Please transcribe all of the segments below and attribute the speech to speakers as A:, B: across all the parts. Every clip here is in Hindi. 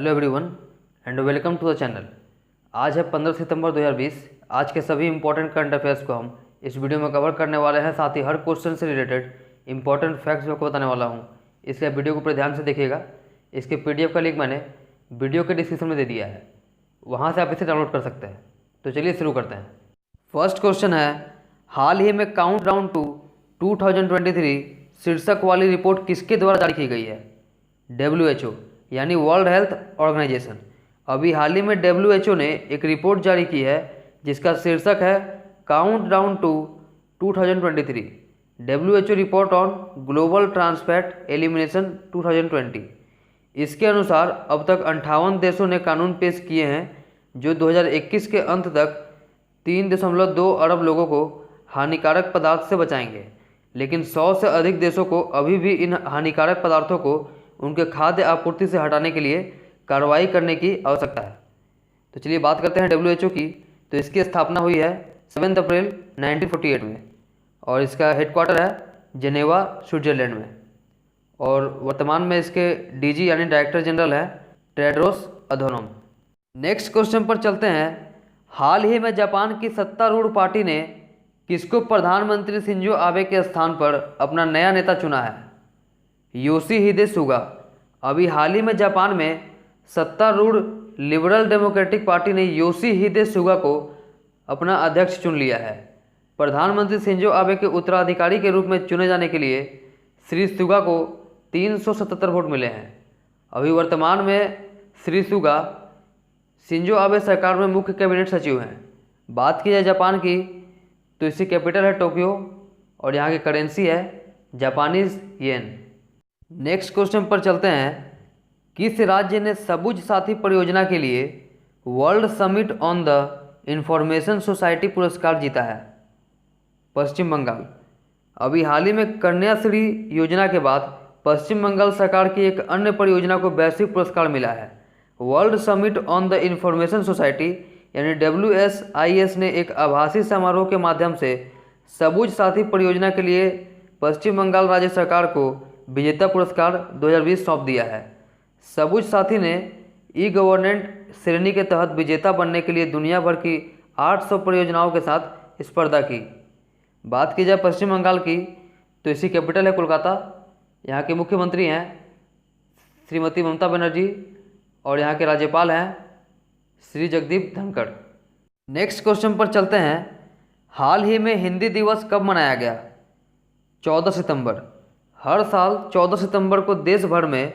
A: Hello everyone and welcome to the channel. आज है 15 सितंबर 2020। आज के सभी इंपॉर्टेंट करंट अफेयर्स को हम इस वीडियो में कवर करने वाले हैं। साथ ही हर क्वेश्चन से रिलेटेड इंपॉर्टेंट फैक्ट्स आपको बताने वाला हूं, इसलिए वीडियो को पूरे ध्यान से देखिएगा। इसके पीडीएफ का लिंक मैंने वीडियो के डिस्क्रिप्शन में दे दिया है, वहाँ से आप इसे डाउनलोड कर सकते हैं। तो चलिए शुरू करते हैं। फर्स्ट क्वेश्चन है, हाल ही में काउंट डाउन टू 2023 शीर्षक वाली रिपोर्ट किसके द्वारा जारी की गई है? WHO यानी वर्ल्ड हेल्थ ऑर्गेनाइजेशन। अभी हाल ही में WHO ने एक रिपोर्ट जारी की है जिसका शीर्षक है countdown to 2023 WHO report on global trans fat elimination 2020। इसके अनुसार अब तक 58 देशों ने कानून पेश किए हैं जो 2021 के अंत तक 3.2 अरब लोगों को हानिकारक पदार्थ से बचाएंगे, लेकिन 100 से अधिक देशों को अभी भी इन हानिकारक पदार्थों को उनके खाद्य आपूर्ति से हटाने के लिए कार्रवाई करने की आवश्यकता है। तो चलिए बात करते हैं WHO की। तो इसकी स्थापना हुई है 7 अप्रैल 1948 में और इसका हेडक्वार्टर है जेनेवा, स्विट्जरलैंड में। और वर्तमान में इसके DG यानी डायरेक्टर जनरल है टेड्रोस अधनोम। नेक्स्ट क्वेश्चन पर चलते हैं। हाल ही में जापान की सत्तारूढ़ पार्टी ने किसको प्रधानमंत्री शिंजो आबे के स्थान पर अपना नया नेता चुना है? Yoshihide Suga. अभी हाल ही में जापान में सत्तारूढ़ लिबरल डेमोक्रेटिक पार्टी ने योशिहिदे सुगा को अपना अध्यक्ष चुन लिया है। प्रधानमंत्री शिंजो आबे के उत्तराधिकारी के रूप में चुने जाने के लिए श्री सुगा को 377 वोट मिले हैं। अभी वर्तमान में श्री सुगा शिंजो आबे सरकार में मुख्य कैबिनेट सचिव हैं। बात की जाए जापान की तो इसकी कैपिटल है टोक्यो और यहाँ की करेंसी है जापानीज येन। नेक्स्ट क्वेश्चन पर चलते हैं। किस राज्य ने सबुज साथी परियोजना के लिए world summit on the information society पुरस्कार जीता है? पश्चिम बंगाल। अभी हाल ही में कन्याश्री योजना के बाद पश्चिम बंगाल सरकार की एक अन्य परियोजना को वैश्विक पुरस्कार मिला है। World summit on the information society यानी WSIS ने एक आभासी समारोह के माध्यम से सबुज साथी परियोजना के लिए पश्चिम बंगाल राज्य सरकार को विजेता पुरस्कार 2020 सौंप दिया है। सबुज साथी ने ई गवर्नेंट श्रेणी के तहत विजेता बनने के लिए दुनिया भर की 800 परियोजनाओं के साथ स्पर्धा की। बात की जाए पश्चिम बंगाल की तो इसकी कैपिटल है कोलकाता। यहाँ के मुख्यमंत्री हैं श्रीमती ममता बनर्जी और यहाँ के राज्यपाल हैं श्री जगदीप धनखड़। नेक्स्ट क्वेश्चन पर चलते हैं। हाल ही में हिंदी दिवस कब मनाया गया? 14 सितंबर। हर साल 14 सितंबर को देश भर में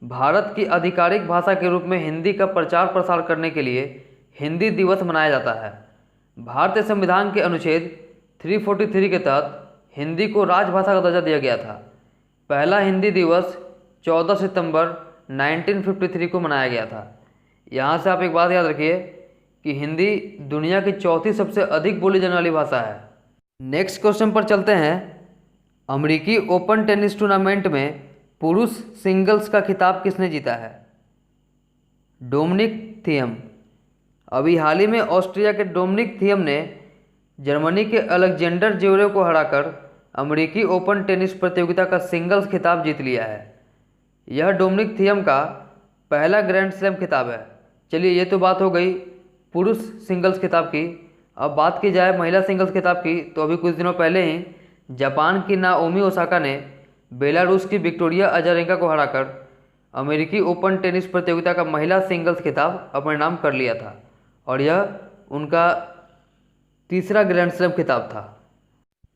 A: भारत की आधिकारिक भाषा के रूप में हिंदी का प्रचार प्रसार करने के लिए हिंदी दिवस मनाया जाता है। भारतीय संविधान के अनुच्छेद 343 के तहत हिंदी को राजभाषा का दर्जा दिया गया था। पहला हिंदी दिवस 14 सितंबर 1953 को मनाया गया था। यहाँ से आप एक बात याद रखिए कि हिंदी दुनिया की चौथी सबसे अधिक बोली जाने वाली भाषा है। नेक्स्ट क्वेश्चन पर चलते हैं। अमेरिकी ओपन टेनिस टूर्नामेंट में पुरुष सिंगल्स का खिताब किसने जीता है? Dominic Thiem. अभी हाल ही में ऑस्ट्रिया के डोमिनिक थियम ने जर्मनी के अलेक्जेंडर ज्वेरेव को हराकर अमेरिकी ओपन टेनिस प्रतियोगिता का सिंगल्स खिताब जीत लिया है। यह डोमिनिक थियम का पहला ग्रैंड स्लैम खिताब है। चलिए ये तो बात हो गई पुरुष सिंगल्स खिताब की। अब बात की जाए महिला सिंगल्स खिताब की तो अभी कुछ दिनों पहले ही जापान की नाओमी ओसाका ने बेलारूस की विक्टोरिया अजारेंका को हराकर अमेरिकी ओपन टेनिस प्रतियोगिता का महिला सिंगल्स खिताब अपने नाम कर लिया था और यह उनका तीसरा ग्रैंड स्लैम खिताब था।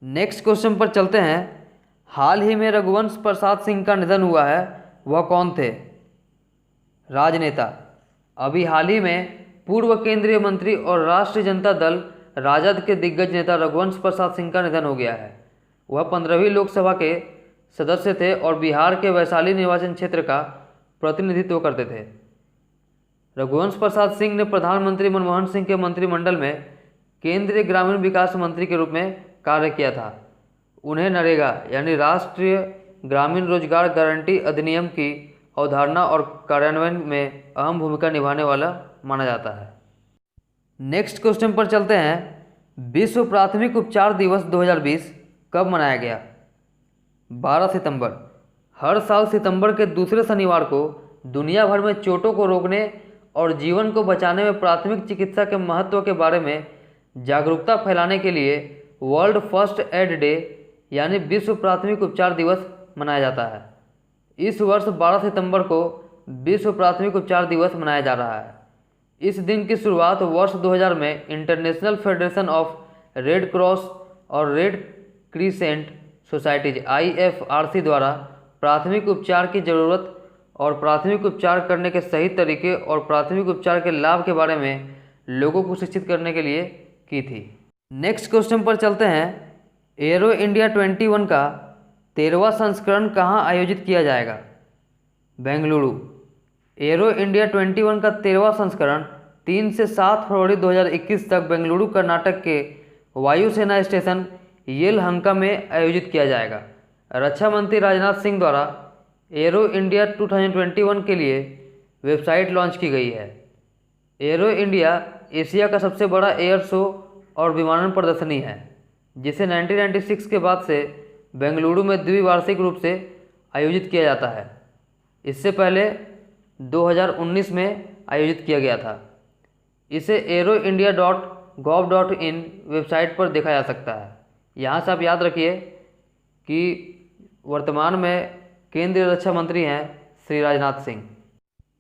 A: नेक्स्ट क्वेश्चन पर चलते हैं। हाल ही में रघुवंश प्रसाद सिंह का निधन हुआ है, वह कौन थे? राजनेता। अभी हाल ही में पूर्व केंद्रीय मंत्री और राष्ट्रीय जनता दल राजद के दिग्गज नेता रघुवंश प्रसाद सिंह का निधन हो गया है। वह 15वीं लोकसभा के सदस्य थे और बिहार के वैशाली निर्वाचन क्षेत्र का प्रतिनिधित्व करते थे। रघुवंश प्रसाद सिंह ने प्रधानमंत्री मनमोहन सिंह के मंत्रिमंडल में केंद्रीय ग्रामीण विकास मंत्री के रूप में कार्य किया था। उन्हें नरेगा यानी राष्ट्रीय ग्रामीण रोजगार गारंटी अधिनियम की अवधारणा और कार्यान्वयन में अहम भूमिका निभाने वाला माना जाता है। नेक्स्ट क्वेश्चन पर चलते हैं। विश्व प्राथमिक उपचार दिवस 2020 कब मनाया गया? 12 सितंबर। हर साल सितंबर के दूसरे शनिवार को दुनिया भर में चोटों को रोकने और जीवन को बचाने में प्राथमिक चिकित्सा के महत्व के बारे में जागरूकता फैलाने के लिए वर्ल्ड फर्स्ट एड डे यानी विश्व प्राथमिक उपचार दिवस मनाया जाता है। इस वर्ष 12 सितंबर को विश्व प्राथमिक उपचार दिवस मनाया जा रहा है। इस दिन की शुरुआत वर्ष 2000 में international federation of red cross और रेड क्रीसेंट सोसाइटीज IFRC द्वारा प्राथमिक उपचार की ज़रूरत और प्राथमिक उपचार करने के सही तरीके और प्राथमिक उपचार के लाभ के बारे में लोगों को शिक्षित करने के लिए की थी। नेक्स्ट क्वेश्चन पर चलते हैं। एरो इंडिया 21 का 13वां संस्करण कहाँ आयोजित किया जाएगा? बेंगलुरु। एरो इंडिया 21 का 13वां संस्करण 3 से 7 फरवरी 2021 तक बेंगलुरु कर्नाटक के वायुसेना स्टेशन येलहंका में आयोजित किया जाएगा। रक्षा मंत्री राजनाथ सिंह द्वारा एरो इंडिया 2021 के लिए वेबसाइट लॉन्च की गई है। एरो इंडिया एशिया का सबसे बड़ा एयर शो और विमानन प्रदर्शनी है, जिसे 1996 के बाद से बेंगलुरु में द्विवार्षिक रूप से आयोजित किया जाता है। इससे पहले 2019 में आयोजित किया गया था। इसे aeroindia.gov.in वेबसाइट पर देखा जा सकता है। यहाँ से आप याद रखिए कि वर्तमान में केंद्रीय रक्षा मंत्री हैं श्री राजनाथ सिंह।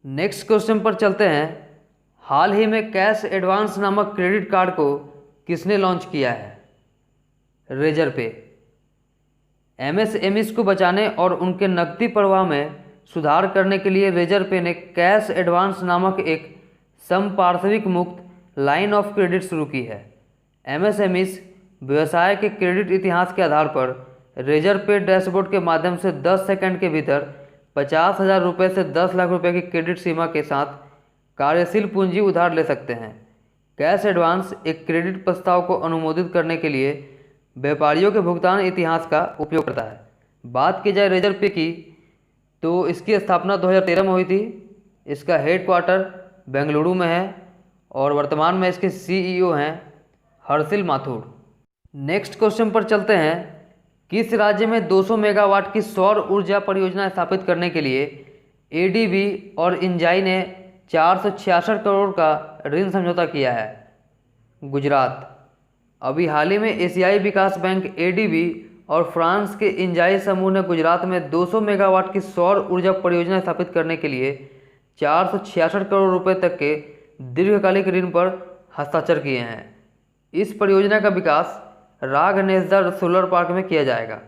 A: नेक्स्ट क्वेश्चन पर चलते हैं। हाल ही में कैश एडवांस नामक क्रेडिट कार्ड को किसने लॉन्च किया है? रेजर पे। MSMEs को बचाने और उनके नकदी प्रवाह में सुधार करने के लिए रेजर पे ने कैश एडवांस नामक एक संपार्श्विक मुक्त लाइन ऑफ क्रेडिट शुरू की है। MSMEs व्यवसाय के क्रेडिट इतिहास के आधार पर रेजर पे डैशबोर्ड के माध्यम से 10 सेकंड के भीतर 50,000 रुपये से 10 लाख रुपये की क्रेडिट सीमा के साथ कार्यशील पूंजी उधार ले सकते हैं। कैश एडवांस एक क्रेडिट प्रस्ताव को अनुमोदित करने के लिए व्यापारियों के भुगतान इतिहास का उपयोग करता है। बात की जाए रेजर पे की, तो इसकी स्थापना 2013 में हुई थी। इसका हेडक्वार्टर बेंगलुरु में है और वर्तमान में इसके CEO हैं हर्षिल माथुर। नेक्स्ट क्वेश्चन पर चलते हैं। किस राज्य में 200 मेगावाट की सौर ऊर्जा परियोजना स्थापित करने के लिए ADB और इंजाई ने 466 करोड़ का ऋण समझौता किया है? गुजरात। अभी हाल ही में एशियाई विकास बैंक ADB और फ्रांस के इंजाई समूह ने गुजरात में 200 मेगावाट की सौर ऊर्जा परियोजना स्थापित करने के लिए 466 करोड़ रुपए तक के दीर्घकालिक ऋण पर हस्ताक्षर किए हैं। इस परियोजना का विकास राघनेसदा सोलर पार्क में किया जाएगा।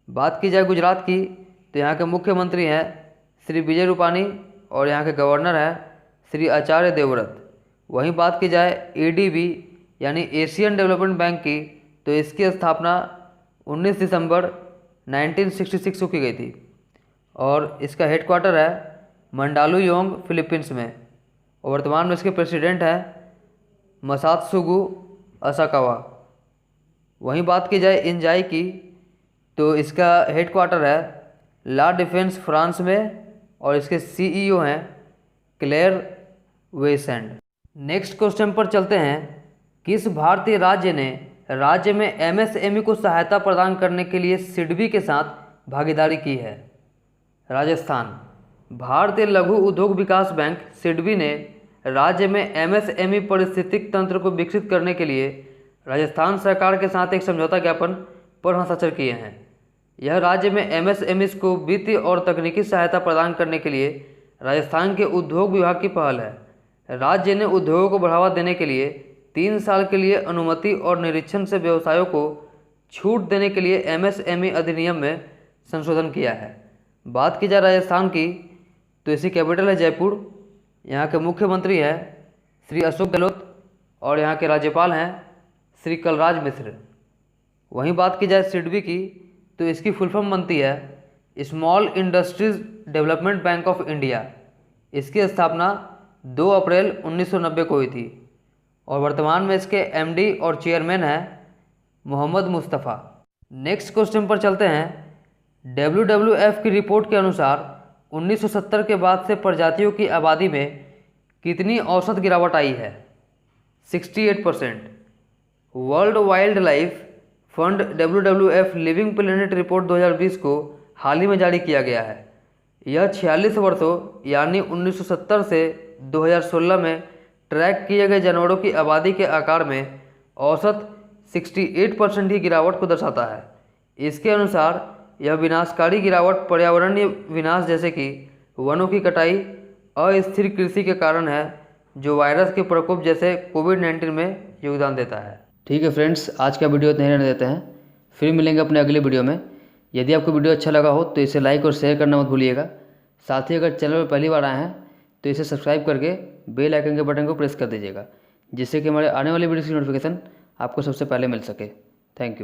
A: बात की जाए गुजरात की, तो यहाँ के मुख्यमंत्री हैं श्री विजय रूपानी और यहाँ के गवर्नर हैं श्री आचार्य देवव्रत। वहीं बात की जाए ADB यानी एशियन डेवलपमेंट बैंक की, तो इसकी स्थापना 19 दिसंबर 1966 को की गई थी और इसका हेडक्वार्टर है मंडालुयोंग फिलीपींस में और वर्तमान में इसके प्रेसिडेंट हैं मसात्सुगु असाकावा। वहीं बात की जाए इंजाई की, तो इसका हेडक्वार्टर है ला डिफेंस फ्रांस में और इसके CEO हैं क्लेयर वेसेंड। नेक्स्ट क्वेश्चन पर चलते हैं। किस भारतीय राज्य ने राज्य में MSME को सहायता प्रदान करने के लिए सिडबी के साथ भागीदारी की है? राजस्थान। भारतीय लघु उद्योग विकास बैंक सिडबी ने राज्य में MSME पारिस्थितिक तंत्र को विकसित करने के लिए राजस्थान सरकार के साथ एक समझौता ज्ञापन पर हस्ताक्षर किए हैं। यह राज्य में MSMEs को वित्तीय और तकनीकी सहायता प्रदान करने के लिए राजस्थान के उद्योग विभाग की पहल है। राज्य ने उद्योगों को बढ़ावा देने के लिए 3 साल के लिए अनुमति और निरीक्षण से व्यवसायों को छूट देने के लिए MSME अधिनियम में संशोधन किया है। बात की जाए राजस्थान की, तो इसकी कैपिटल है जयपुर। यहाँ के मुख्यमंत्री हैं श्री अशोक गहलोत और यहाँ के राज्यपाल हैं श्री कलराज मिश्र। वहीं बात की जाए सिडबी की, तो इसकी फुल फॉर्म बनती है small industries development bank of India. इसकी स्थापना 2 अप्रैल 1990 को हुई थी और वर्तमान में इसके MD और चेयरमैन हैं मोहम्मद मुस्तफ़ा। नेक्स्ट क्वेश्चन पर चलते हैं। WWF की रिपोर्ट के अनुसार 1970 के बाद से प्रजातियों की आबादी में कितनी औसत गिरावट आई है? 68%। World wild life fund WWF living planet report 2020 को हाल ही में जारी किया गया है। यह 46 वर्षों यानी 1970 से 2016 में ट्रैक किए गए जानवरों की आबादी के आकार में औसत 68% की गिरावट को दर्शाता है। इसके अनुसार यह विनाशकारी गिरावट पर्यावरणीय विनाश जैसे कि वनों की कटाई, अस्थिर कृषि के कारण है, जो वायरस के प्रकोप जैसे कोविड-19 में योगदान देता है। ठीक है फ्रेंड्स, आज का वीडियो इतना ही रहने देते हैं, फिर मिलेंगे अपने अगले वीडियो में। यदि आपको वीडियो अच्छा लगा हो तो इसे लाइक और शेयर करना मत भूलिएगा। साथ ही अगर चैनल पर पहली बार आए हैं तो इसे सब्सक्राइब करके बेल आइकन के बटन को प्रेस कर दीजिएगा, जिससे कि हमारे आने वाली वीडियो की नोटिफिकेशन आपको सबसे पहले मिल सके। Thank you.